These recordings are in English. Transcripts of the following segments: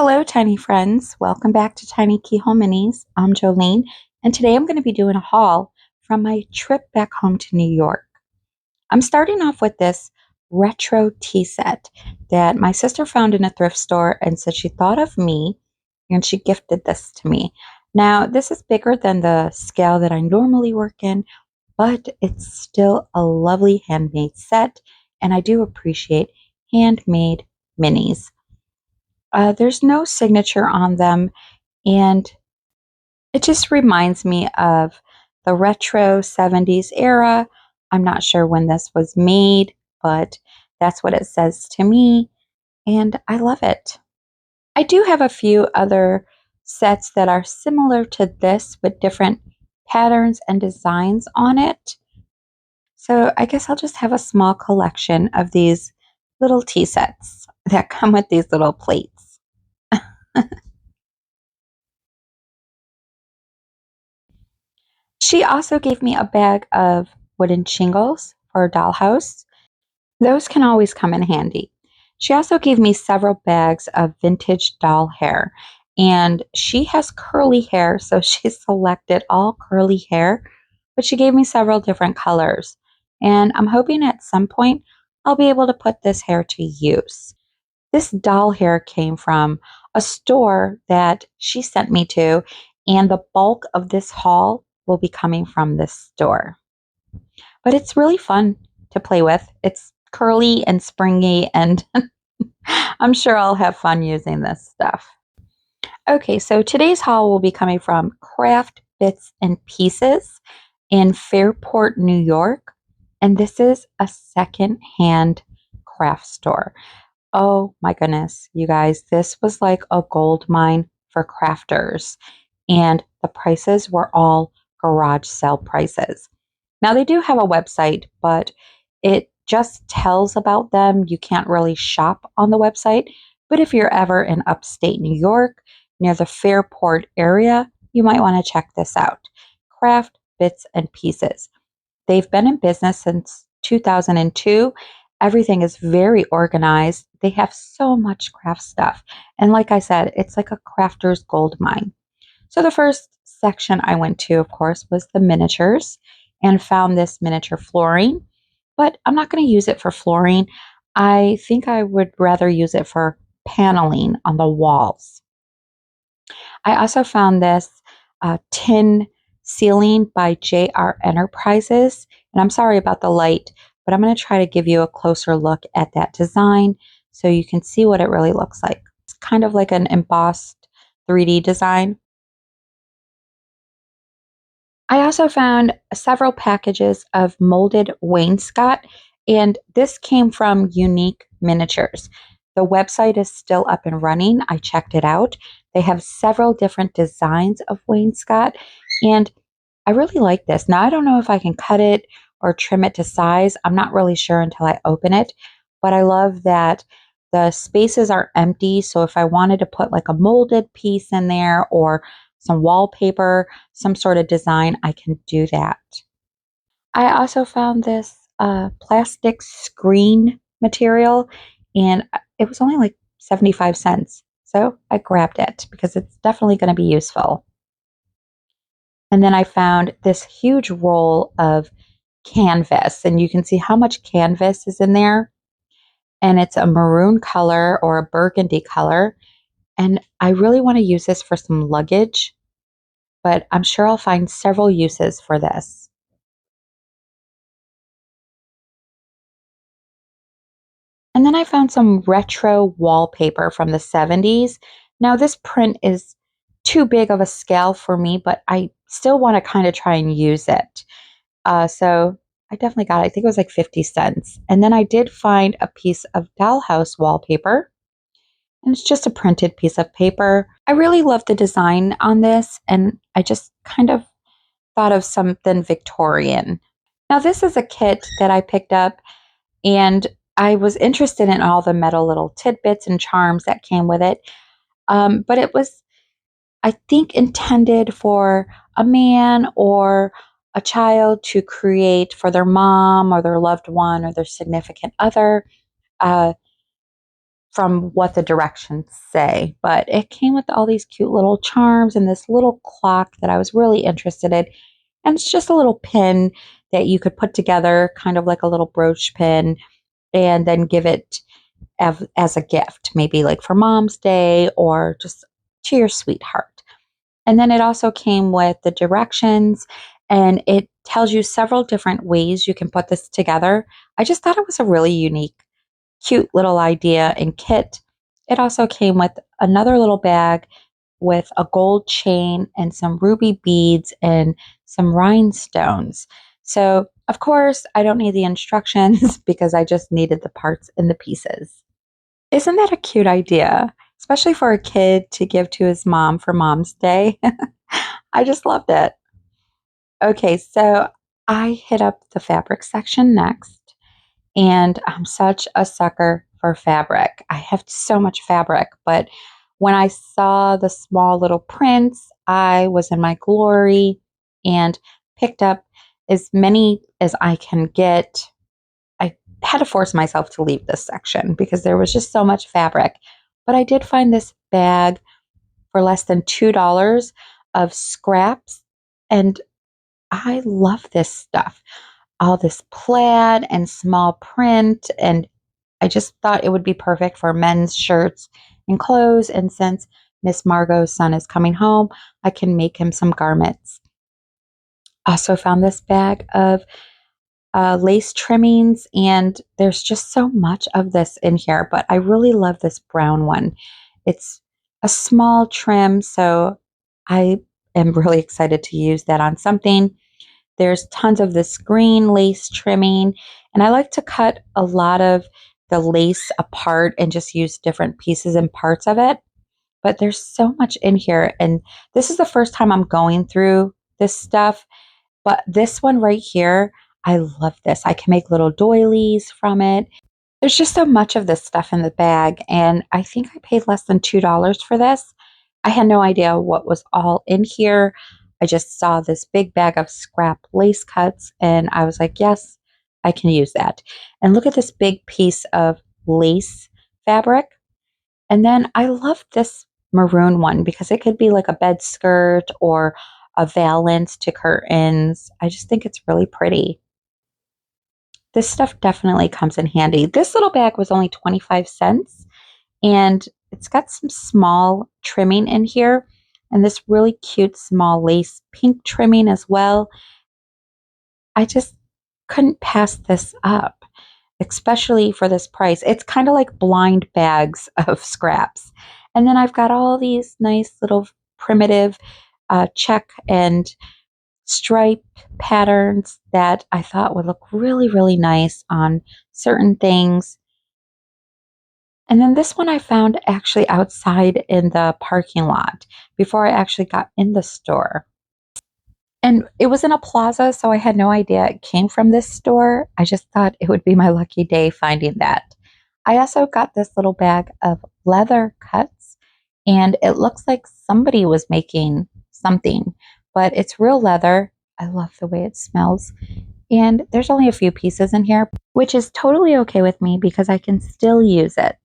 Hello, tiny friends. Welcome back to TinyKeyHoleMinis. I'm Jolene, and today I'm going to be doing a haul from my trip back home to New York. I'm starting off with this retro tea set that my sister found in a thrift store and said she thought of me and she gifted this to me. Now, this is bigger than the scale that I normally work in, but it's still a lovely handmade set, and I do appreciate handmade minis. There's no signature on them, and it just reminds me of the retro 70s era. I'm not sure when this was made, but that's what it says to me, and I love it. I do have a few other sets that are similar to this with different patterns and designs on it. So I guess I'll just have a small collection of these little tea sets that come with these little plates. She also gave me a bag of wooden shingles for a dollhouse. Those can always come in handy. She also gave me several bags of vintage doll hair, and she has curly hair, so she selected all curly hair, but she gave me several different colors. And I'm hoping at some point I'll be able to put this hair to use. This doll hair came from a store that she sent me to, and the bulk of this haul will be coming from this store. But it's really fun to play with. It's curly and springy, and I'm sure I'll have fun using this stuff. Okay, so today's haul will be coming from Craft Bits and Pieces in Fairport, New York. And this is a second-hand craft store. Oh my goodness, you guys, this was like a gold mine for crafters, and the prices were all garage sale prices. Now, they do have a website, but it just tells about them. You can't really shop on the website, but if you're ever in upstate New York, near the Fairport area, you might want to check this out. Craft Bits and Pieces. They've been in business since 2002. Everything is very organized. They have so much craft stuff. And like I said, it's like a crafter's gold mine. So the first section I went to, of course, was the miniatures and found this miniature flooring. But I'm not going to use it for flooring. I think I would rather use it for paneling on the walls. I also found this tin ceiling by JR Enterprises. And I'm sorry about the light, but I'm going to try to give you a closer look at that design so you can see what it really looks like. It's kind of like an embossed 3D design. I also found several packages of molded wainscot, and this came from Unique Miniatures. The website is still up and running. I checked it out. They have several different designs of wainscot, and I really like this. Now, I don't know if I can cut it or trim it to size. I'm not really sure until I open it, but I love that the spaces are empty. So if I wanted to put like a molded piece in there or some wallpaper, some sort of design, I can do that. I also found this plastic screen material, and it was only like 75 cents. So I grabbed it because it's definitely going to be useful. And then I found this huge roll of canvas, and you can see how much canvas is in there. And it's a maroon color or a burgundy color. And I really want to use this for some luggage, but I'm sure I'll find several uses for this. And then I found some retro wallpaper from the 70s. Now, this print is too big of a scale for me, but I still want to kind of try and use it. So I definitely got it. I think it was like 50 cents. And then I did find a piece of Dollhouse wallpaper, and it's just a printed piece of paper. I really love the design on this, and I just kind of thought of something Victorian. Now, this is a kit that I picked up, and I was interested in all the metal little tidbits and charms that came with it. But it was, I think, intended for a man or a child to create for their mom or their loved one or their significant other. Uh, from what the directions say, but it came with all these cute little charms and this little clock that I was really interested in. And it's just a little pin that you could put together, kind of like a little brooch pin, and then give it as a gift, maybe like for Mom's Day or just to your sweetheart. And then it also came with the directions, and it tells you several different ways you can put this together. I just thought it was a really unique, cute little idea and kit. It also came with another little bag with a gold chain and some ruby beads and some rhinestones. So, of course, I don't need the instructions because I just needed the parts and the pieces. Isn't that a cute idea? Especially for a kid to give to his mom for Mom's Day. I just loved it. Okay, so I hit up the fabric section next, and I'm such a sucker for fabric. I have so much fabric, but when I saw the small little prints, I was in my glory and picked up as many as I can get. I had to force myself to leave this section because there was just so much fabric. But I did find this bag for less than $2 of scraps, and I love this stuff. All this plaid and small print, and I just thought it would be perfect for men's shirts and clothes. And since Miss Margot's son is coming home, I can make him some garments. Also found this bag of lace trimmings, and there's just so much of this in here, but I really love this brown one. It's a small trim, so I am really excited to use that on something. There's tons of this green lace trimming, and I like to cut a lot of the lace apart and just use different pieces and parts of it. But there's so much in here, and this is the first time I'm going through this stuff. But this one right here, I love this. I can make little doilies from it. There's just so much of this stuff in the bag, and I think I paid less than $2 for this. I had no idea what was all in here. I just saw this big bag of scrap lace cuts, and I was like, yes, I can use that. And look at this big piece of lace fabric. And then I love this maroon one because it could be like a bed skirt or a valance to curtains. I just think it's really pretty. This stuff definitely comes in handy. This little bag was only 25 cents, and it's got some small trimming in here and this really cute small lace pink trimming as well. I just couldn't pass this up, especially for this price. It's kind of like blind bags of scraps. And then I've got all these nice little primitive check and stripe patterns that I thought would look really, really nice on certain things. And then this one I found actually outside in the parking lot before I actually got in the store. And it was in a plaza, so I had no idea it came from this store. I just thought it would be my lucky day finding that. I also got this little bag of leather cuts, and it looks like somebody was making something, but it's real leather. I love the way it smells. And there's only a few pieces in here, which is totally okay with me because I can still use it.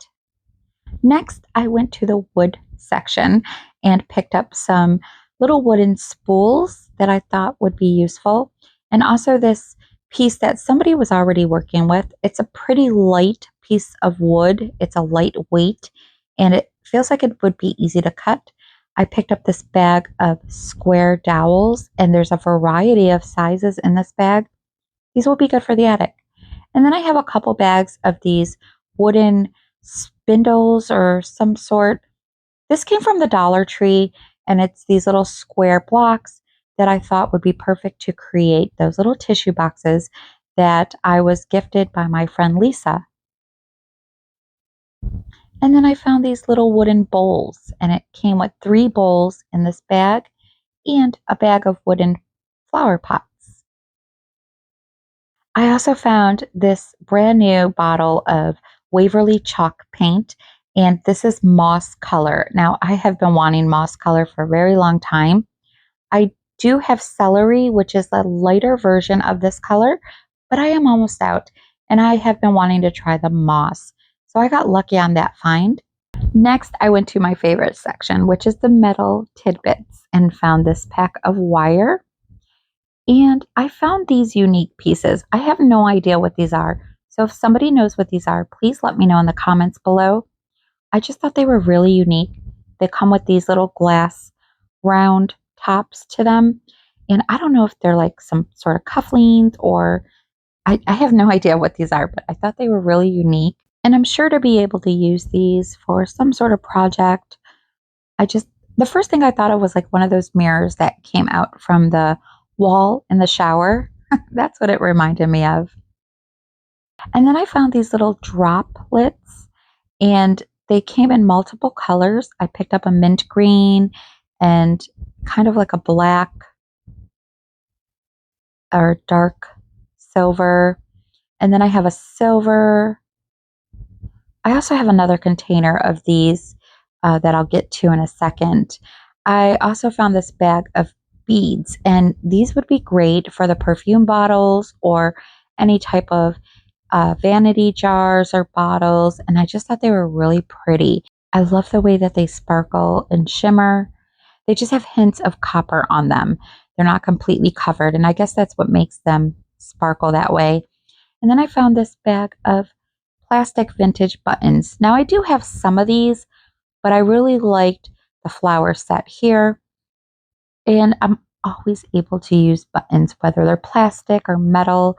Next, I went to the wood section and picked up some little wooden spools that I thought would be useful, and also this piece that somebody was already working with. It's a pretty light piece of wood. It's a lightweight, and it feels like it would be easy to cut. I picked up this bag of square dowels, and there's a variety of sizes in this bag. These will be good for the attic. And then I have a couple bags of these wooden spindles or some sort. This came from the Dollar Tree, and it's these little square blocks that I thought would be perfect to create those little tissue boxes that I was gifted by my friend Lisa. And then I found these little wooden bowls, and it came with 3 bowls in this bag and a bag of wooden flower pots. I also found this brand new bottle of Waverly chalk paint, and this is moss color. Now, I have been wanting moss color for a very long time. I do have celery, which is a lighter version of this color, but I am almost out, and I have been wanting to try the moss. So I got lucky on that find. Next, I went to my favorite section, which is the metal tidbits, and found this pack of wire. And I found these unique pieces. I have no idea what these are. So if somebody knows what these are, please let me know in the comments below. I just thought they were really unique. They come with these little glass round tops to them. And I don't know if they're like some sort of cufflinks or I have no idea what these are, but I thought they were really unique. And I'm sure to be able to use these for some sort of project. The first thing I thought of was like one of those mirrors that came out from the wall in the shower. That's what it reminded me of. And then I found these little droplets, and they came in multiple colors. I picked up a mint green and kind of like a black or dark silver. And then I have a silver. I also have another container of these that I'll get to in a second. I also found this bag of beads, and these would be great for the perfume bottles or any type of vanity jars or bottles. And I just thought they were really pretty. I love the way that they sparkle and shimmer. They just have hints of copper on them. They're not completely covered, and I guess that's what makes them sparkle that way. And then I found this bag of plastic vintage buttons. Now I do have some of these, but I really liked the flower set here. And I'm always able to use buttons, whether they're plastic or metal.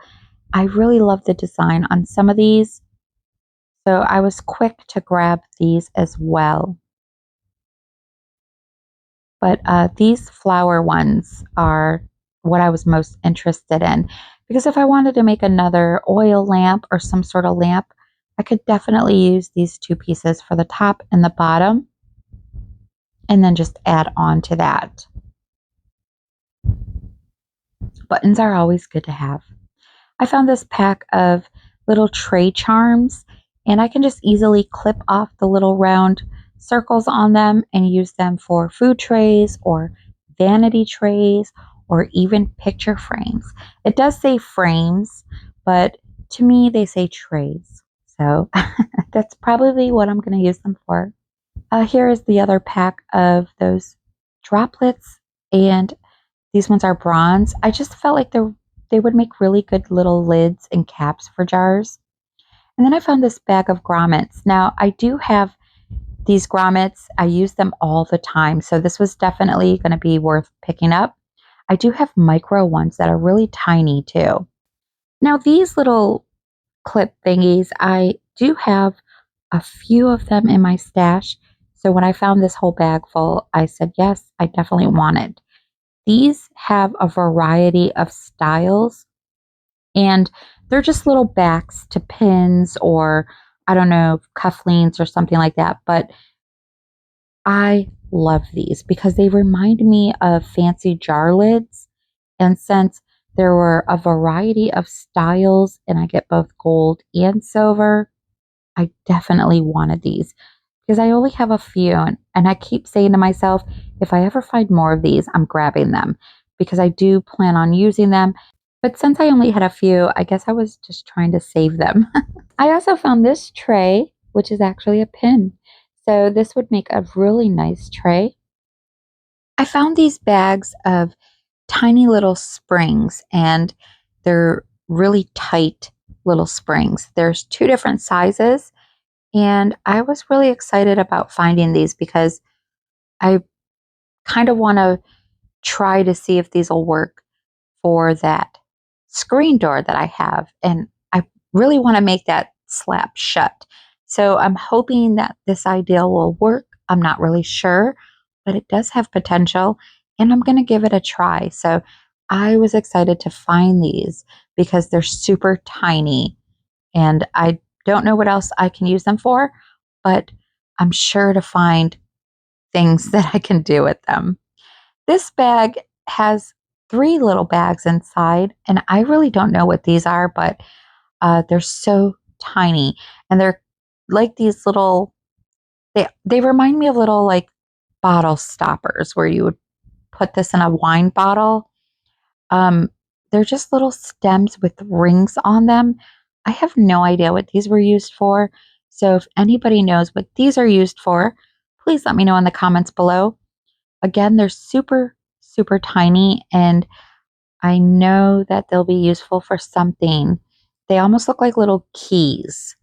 I really love the design on some of these. So I was quick to grab these as well. But these flower ones are what I was most interested in. Because if I wanted to make another oil lamp or some sort of lamp, I could definitely use these two pieces for the top and the bottom, and then just add on to that. Buttons are always good to have. I found this pack of little tray charms, and I can just easily clip off the little round circles on them and use them for food trays or vanity trays or even picture frames. It does say frames, but to me they say trays. So that's probably what I'm going to use them for. Here is the other pack of those droplets, and these ones are bronze. I just felt like they would make really good little lids and caps for jars. And then I found this bag of grommets. Now, I do have these grommets. I use them all the time, so this was definitely going to be worth picking up. I do have micro ones that are really tiny too. Now, these little clip thingies, I do have a few of them in my stash. So when I found this whole bag full, I said, yes, I definitely want it. These have a variety of styles, and they're just little backs to pins or, I don't know, cufflinks or something like that. But I love these because they remind me of fancy jar lids. And since there were a variety of styles and I get both gold and silver, I definitely wanted these because I only have a few. And I keep saying to myself, if I ever find more of these, I'm grabbing them because I do plan on using them. But since I only had a few, I guess I was just trying to save them. I also found this tray, which is actually a pin. So this would make a really nice tray. I found these bags of tiny little springs, and they're really tight little springs. There's two different sizes, and I was really excited about finding these because I kind of want to try to see if these will work for that screen door that I have. And I really want to make that slap shut. So I'm hoping that this idea will work. I'm not really sure, but it does have potential, and I'm going to give it a try. So I was excited to find these because they're super tiny, and I don't know what else I can use them for, but I'm sure to find things that I can do with them. This bag has 3 little bags inside, and I really don't know what these are, but they're so tiny, and they're like these little, they remind me of little like bottle stoppers where you would put this in a wine bottle. They're just little stems with rings on them. I have no idea what these were used for, So if anybody knows what these are used for, please let me know in the comments below. Again, they're super, super tiny, and I know that they'll be useful for something. They almost look like little keys.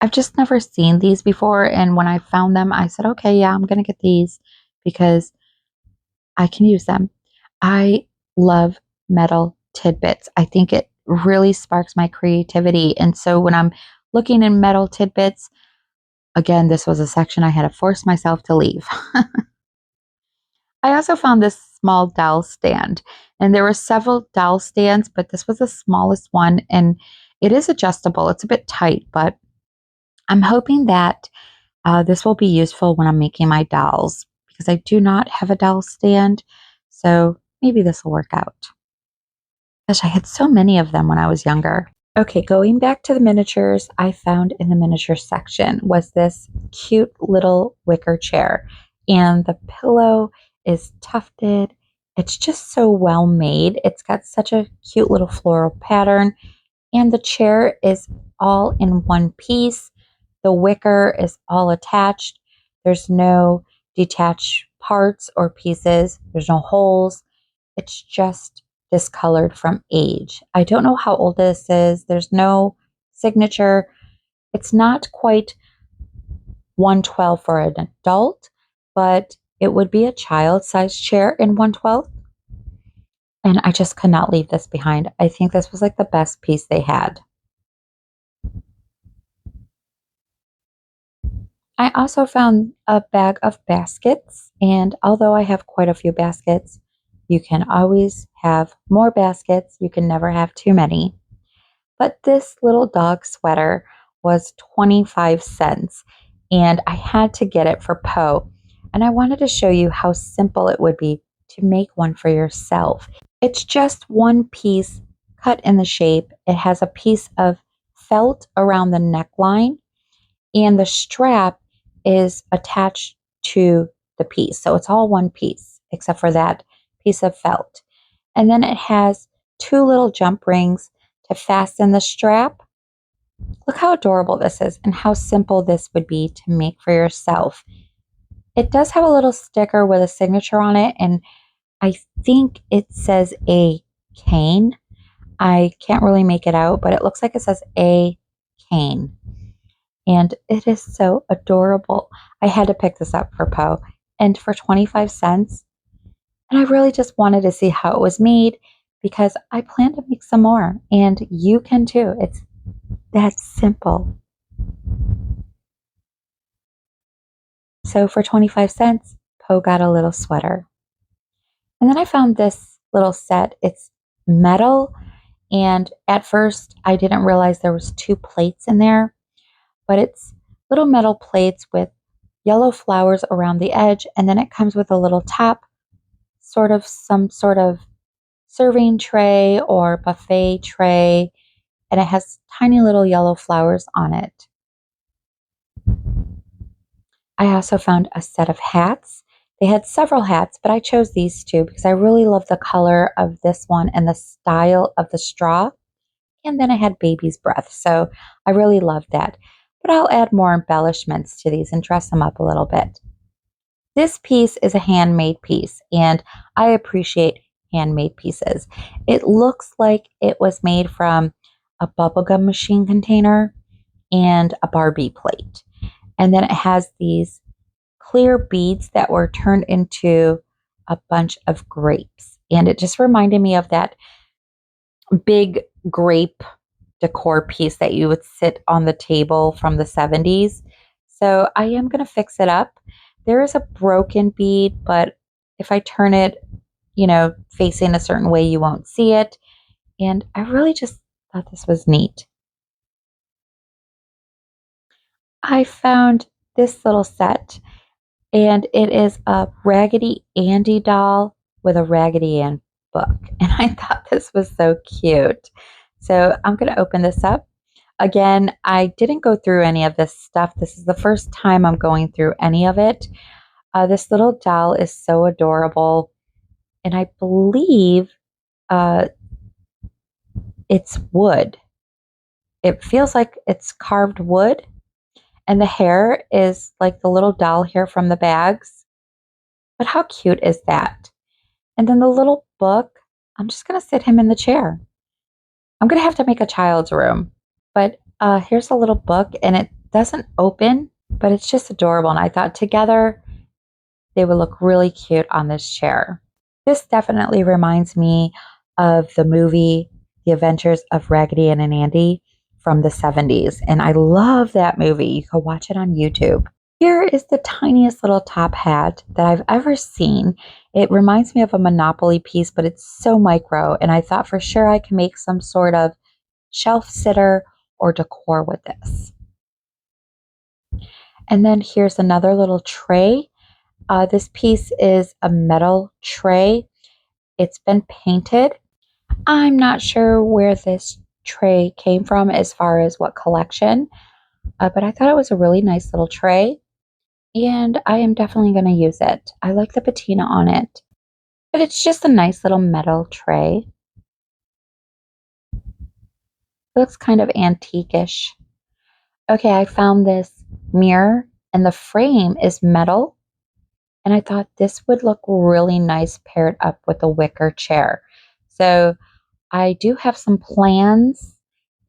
I've just never seen these before, and when I found them, I said, okay, yeah, I'm going to get these because I can use them. I love metal tidbits. I think it really sparks my creativity. And so when I'm looking in metal tidbits, again, this was a section I had to force myself to leave. I also found this small doll stand, and there were several doll stands, but this was the smallest one, and it is adjustable. It's a bit tight, but I'm hoping that this will be useful when I'm making my dolls because I do not have a doll stand, so maybe this will work out. Gosh, I had so many of them when I was younger. Okay, going back to the miniatures, I found in the miniature section was this cute little wicker chair, and the pillow is tufted. It's just so well made. It's got such a cute little floral pattern, and the chair is all in one piece. The wicker is all attached. There's no detached parts or pieces. There's no holes. It's just discolored from age. I don't know how old this is. There's no signature. It's not quite 1/12 for an adult, but it would be a child-sized chair in 1/12. And I just could not leave this behind. I think this was like the best piece they had. I also found a bag of baskets, and although I have quite a few baskets, you can always have more baskets. You can never have too many. But this little dog sweater was 25 cents, and I had to get it for Poe. And I wanted to show you how simple it would be to make one for yourself. It's just one piece cut in the shape. It has a piece of felt around the neckline, and the strap is attached to the piece. So it's all one piece except for that piece of felt. And then it has two little jump rings to fasten the strap. Look how adorable this is and how simple this would be to make for yourself. It does have a little sticker with a signature on it, and I think it says A. Kane. I can't really make it out, but it looks like it says A. Kane. And it is so adorable. I had to pick this up for Poe, and for 25 cents. And I really just wanted to see how it was made because I plan to make some more, and you can too. It's that simple. So for 25 cents, Poe got a little sweater. And then I found this little set. It's metal, and at first I didn't realize there was two plates in there, but it's little metal plates with yellow flowers around the edge, and then it comes with a little top, sort of some sort of serving tray or buffet tray, and it has tiny little yellow flowers on it. I also found a set of hats. They had several hats, but I chose these two because I really love the color of this one and the style of the straw. And then I had baby's breath, so I really loved that. But I'll add more embellishments to these and dress them up a little bit. This piece is a handmade piece, and I appreciate handmade pieces. It looks like it was made from a bubblegum machine container and a Barbie plate. And then it has these clear beads that were turned into a bunch of grapes. And it just reminded me of that big grape decor piece that you would sit on the table from the 70s. So I am going to fix it up. There is a broken bead, but if I turn it, facing a certain way, you won't see it. And I really just thought this was neat. I found this little set, and it is a Raggedy Andy doll with a Raggedy Ann book. And I thought this was so cute. So I'm going to open this up. Again, I didn't go through any of this stuff. This is the first time I'm going through any of it. This little doll is so adorable. And I believe it's wood. It feels like it's carved wood, and the hair is like the little doll hair from the bags. But how cute is that? And then the little book, I'm just going to sit him in the chair. I'm going to have to make a child's room. But here's a little book, and it doesn't open, but it's just adorable. And I thought together they would look really cute on this chair. This definitely reminds me of the movie The Adventures of Raggedy Ann and Andy from the 70s. And I love that movie. You can watch it on YouTube. Here is the tiniest little top hat that I've ever seen. It reminds me of a Monopoly piece, but it's so micro. And I thought for sure I can make some sort of shelf sitter or decor with this. And then here's another little tray. This piece is a metal tray. It's been painted. I'm not sure where this tray came from as far as what collection, but I thought it was a really nice little tray, and I am definitely going to use it. I like the patina on it, but it's just a nice little metal tray. It looks kind of antique-ish. Okay, I found this mirror, and the frame is metal, and I thought this would look really nice paired up with a wicker chair. So I do have some plans,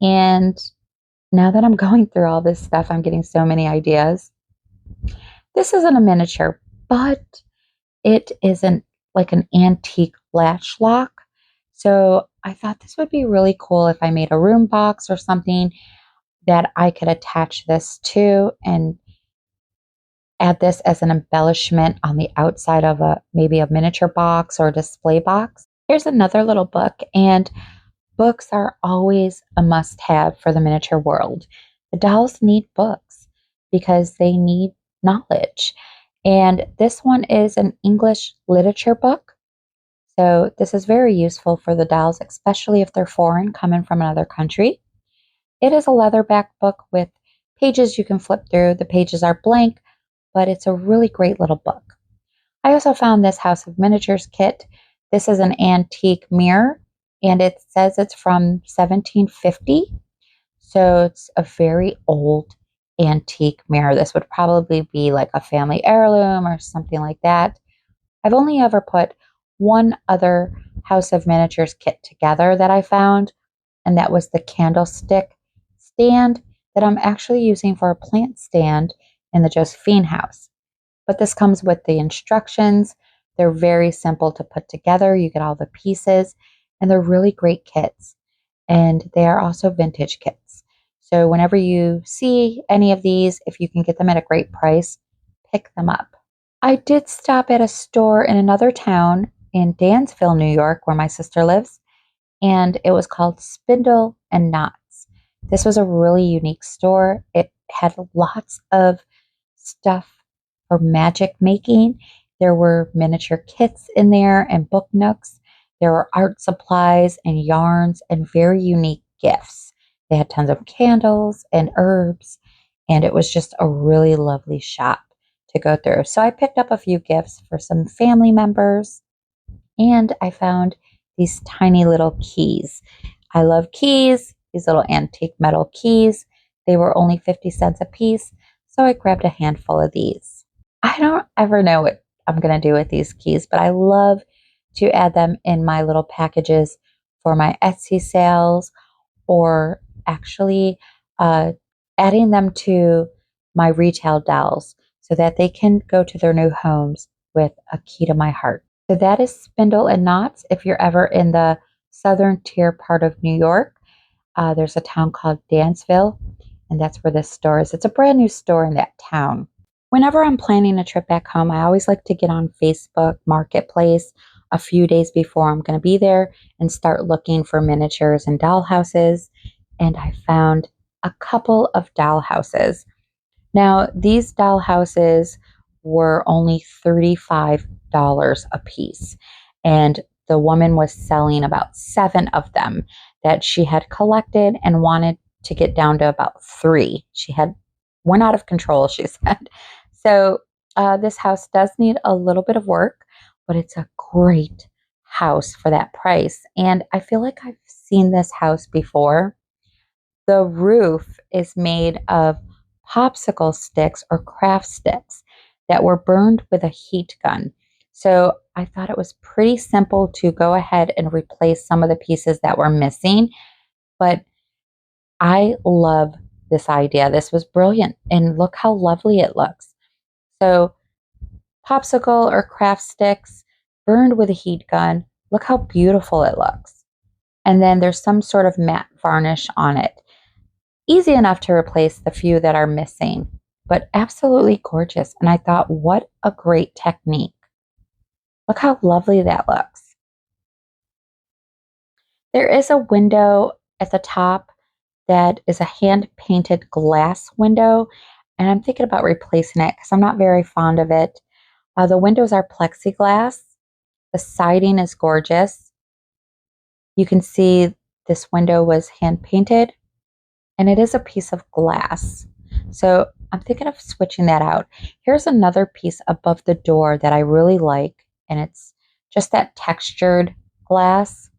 and now that I'm going through all this stuff, I'm getting so many ideas. This isn't a miniature, but it isn't like an antique latch lock. So I thought this would be really cool if I made a room box or something that I could attach this to and add this as an embellishment on the outside of maybe a miniature box or a display box. Here's another little book, and books are always a must-have for the miniature world. The dolls need books because they need knowledge. And this one is an English literature book. So this is very useful for the dolls, especially if they're foreign, coming from another country. It is a leatherback book with pages you can flip through. The pages are blank, but it's a really great little book. I also found this House of Miniatures kit. This is an antique mirror, and it says it's from 1750. So it's a very old antique mirror. This would probably be like a family heirloom or something like that. I've only ever put one other House of Miniatures kit together that I found, and that was the candlestick stand that I'm actually using for a plant stand in the Josephine house. But this comes with the instructions. They're very simple to put together. You get all the pieces, and they're really great kits. And they are also vintage kits. So whenever you see any of these, if you can get them at a great price, pick them up. I did stop at a store in another town in Dansville, New York, where my sister lives, and it was called Spindle and Knots. This was a really unique store. It had lots of stuff for magic making. There were miniature kits in there and book nooks. There were art supplies and yarns and very unique gifts. They had tons of candles and herbs, and it was just a really lovely shop to go through. So I picked up a few gifts for some family members, and I found these tiny little keys. I love keys, these little antique metal keys. They were only 50 cents a piece, so I grabbed a handful of these. I don't ever know what I'm going to do with these keys, but I love to add them in my little packages for my Etsy sales, or actually adding them to my retail dolls so that they can go to their new homes with a key to my heart. So that is Spindle and Knots. If you're ever in the southern tier part of New York, there's a town called Dansville, and that's where this store is. It's a brand new store in that town. Whenever I'm planning a trip back home, I always like to get on Facebook Marketplace a few days before I'm going to be there and start looking for miniatures and dollhouses. And I found a couple of dollhouses. Now, these dollhouses were only $35 a piece, and the woman was selling about 7 of them that she had collected and wanted to get down to about 3. She had went out of control, she said. So this house does need a little bit of work, but it's a great house for that price. And I feel like I've seen this house before. The roof is made of popsicle sticks or craft sticks that were burned with a heat gun. So I thought it was pretty simple to go ahead and replace some of the pieces that were missing. But I love this idea. This was brilliant. And look how lovely it looks. So popsicle or craft sticks burned with a heat gun. Look how beautiful it looks. And then there's some sort of matte varnish on it. Easy enough to replace the few that are missing, but absolutely gorgeous. And I thought, what a great technique. Look how lovely that looks. There is a window at the top that is a hand-painted glass window, and I'm thinking about replacing it because I'm not very fond of it. The windows are plexiglass. The siding is gorgeous. You can see this window was hand-painted, and it is a piece of glass. So I'm thinking of switching that out. Here's another piece above the door that I really like, and it's just that textured glass,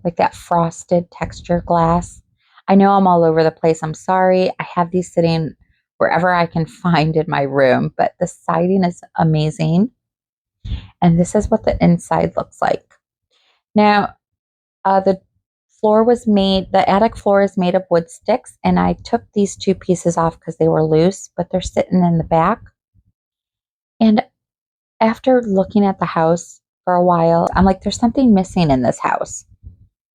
like that frosted texture glass. I know I'm all over the place. I'm sorry. I have these sitting wherever I can find in my room, but the siding is amazing. And this is what the inside looks like. Now, the attic floor is made of wood sticks, and I took these two pieces off because they were loose, but they're sitting in the back. And after looking at the house for a while, I'm like, there's something missing in this house.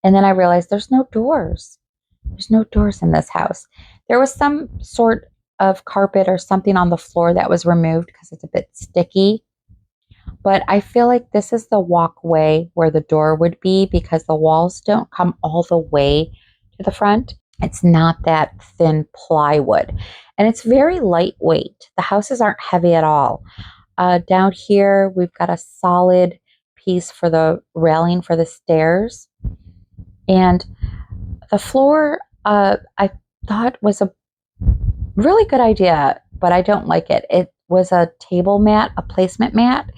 And then I realized there's no doors. There's no doors in this house. There was some sort of carpet or something on the floor that was removed because it's a bit sticky. But I feel like this is the walkway where the door would be because the walls don't come all the way to the front. It's not that thin plywood. And it's very lightweight. The houses aren't heavy at all. Down here, we've got a solid piece for the railing for the stairs. And the floor, I thought was a really good idea, but I don't like it. It was a table mat, a placement mat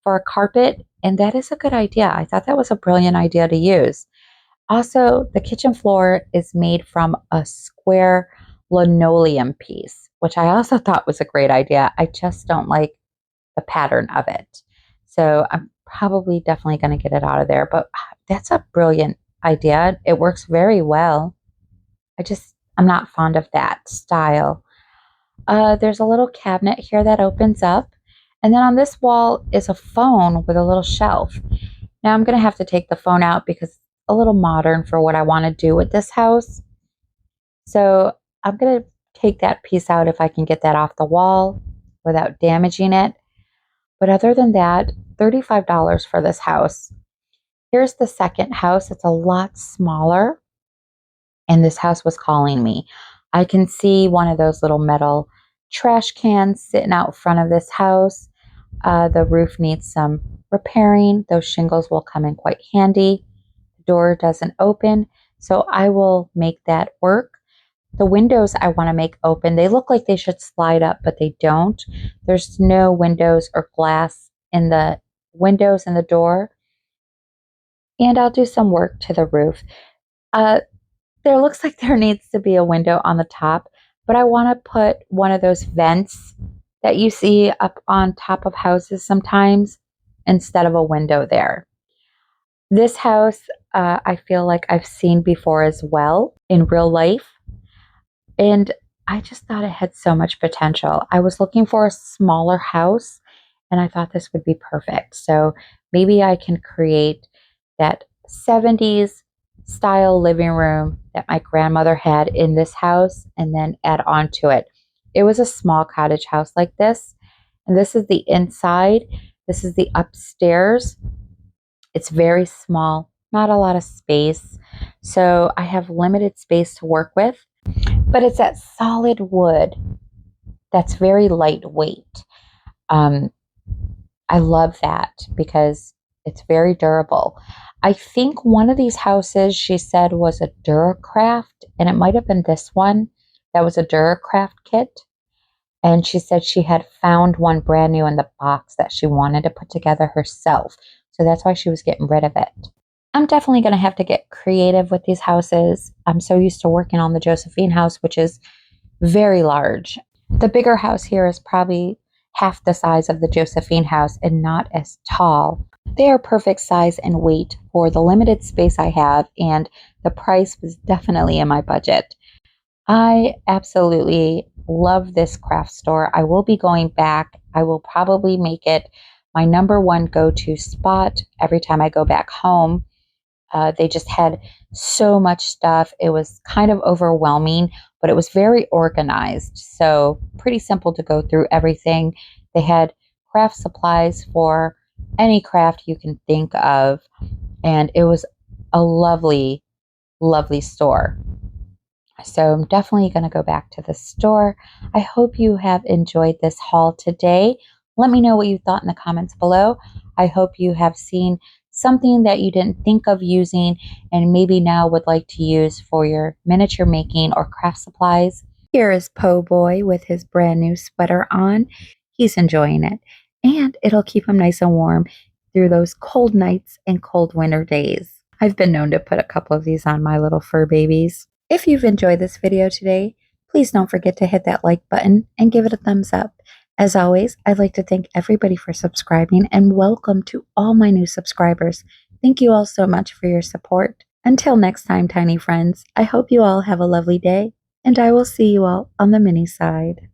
for a carpet, and that is a good idea. I thought that was a brilliant idea to use. Also, the kitchen floor is made from a square linoleum piece, which I also thought was a great idea. I just don't like the pattern of it. So I'm probably definitely going to get it out of there, but that's a brilliant idea. It works very well. I'm not fond of that style. There's a little cabinet here that opens up. And then on this wall is a phone with a little shelf. Now I'm going to have to take the phone out because it's a little modern for what I want to do with this house. So I'm going to take that piece out if I can get that off the wall without damaging it. But other than that, $35 for this house. Here's the second house. It's a lot smaller. And this house was calling me. I can see one of those little metal trash cans sitting out front of this house. The roof needs some repairing. Those shingles will come in quite handy. The door doesn't open, so I will make that work. The windows I want to make open. They look like they should slide up, but they don't. There's no windows or glass in the windows and the door. And I'll do some work to the roof. There looks like there needs to be a window on the top, but I want to put one of those vents that you see up on top of houses sometimes instead of a window there. This house, I feel like I've seen before as well in real life. And I just thought it had so much potential. I was looking for a smaller house, and I thought this would be perfect. So maybe I can create that 70s style living room that my grandmother had in this house and then add on to it. It was a small cottage house like this, and this is the inside. This is the upstairs. It's very small, not a lot of space. So I have limited space to work with, but it's that solid wood that's very lightweight. I love that because it's very durable. I think one of these houses she said was a Duracraft, and it might have been this one that was a Duracraft kit. And she said she had found one brand new in the box that she wanted to put together herself. So that's why she was getting rid of it. I'm definitely going to have to get creative with these houses. I'm so used to working on the Josephine house, which is very large. The bigger house here is probably half the size of the Josephine house and not as tall. They are perfect size and weight for the limited space I have, and the price was definitely in my budget. I absolutely love this craft store. I will be going back. I will probably make it my number one go-to spot every time I go back home. They just had so much stuff. It was kind of overwhelming, but it was very organized. So pretty simple to go through everything. They had craft supplies for any craft you can think of. And it was a lovely, lovely store. So I'm definitely going to go back to the store. I hope you have enjoyed this haul today. Let me know what you thought in the comments below. I hope you have seen something that you didn't think of using and maybe now would like to use for your miniature making or craft supplies. Here is Po Boy with his brand new sweater on. He's enjoying it, and it'll keep him nice and warm through those cold nights and cold winter days. I've been known to put a couple of these on my little fur babies. If you've enjoyed this video today, please don't forget to hit that like button and give it a thumbs up. As always, I'd like to thank everybody for subscribing and welcome to all my new subscribers. Thank you all so much for your support. Until next time, tiny friends, I hope you all have a lovely day, and I will see you all on the mini side.